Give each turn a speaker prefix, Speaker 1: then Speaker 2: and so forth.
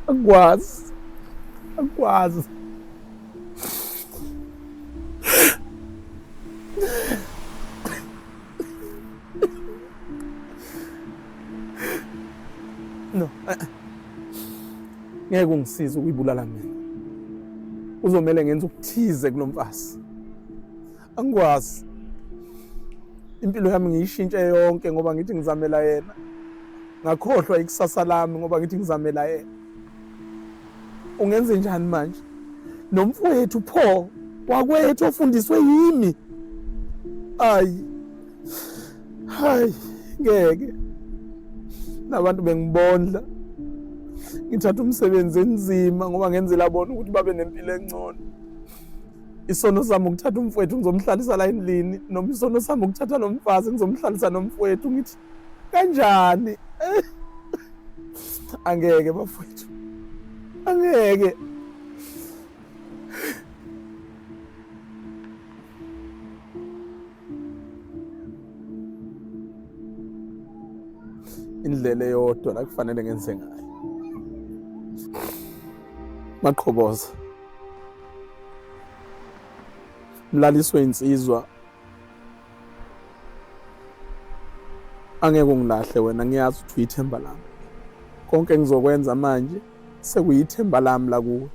Speaker 1: Angikwazi, angikwazi. No, ngeke ungisize ukuyibulala mina. Uzomele ngenze ukuthize kulo mfazi. Angikwazi. Impilo yami ngiyishintshe yonke ngoba ngithi ngizamela yena. Ngakhohlwa ikusasa lami ngoba ngithi ngizamela yena. Ungenze njani manje? Nomfowethu pho wakwethu ofundiswe yimi. Hayi, ngeke. Nabantu bengibondla. Ngithatha umsebenzi enzima ngoba ngenzela bona ukuthi babe nempilo engcono. Isono sami ukuthatha umfowethu ngizomhlalisa la endlini, noma isono sami ukuthatha lo mfazi ngizomhlalisa nomfowethu. Ngithi kanjani? Angeke bafowethu, angeke. Indlela eyodwa la kufanele ngenze ngayo. Maqhoboza, mlaliswe insizwa. Angeke ungilahle wena, ngiyazi ukuthi uyithemba lami. Konke ngizokwenza manje sekuyithemba lami la kuwe.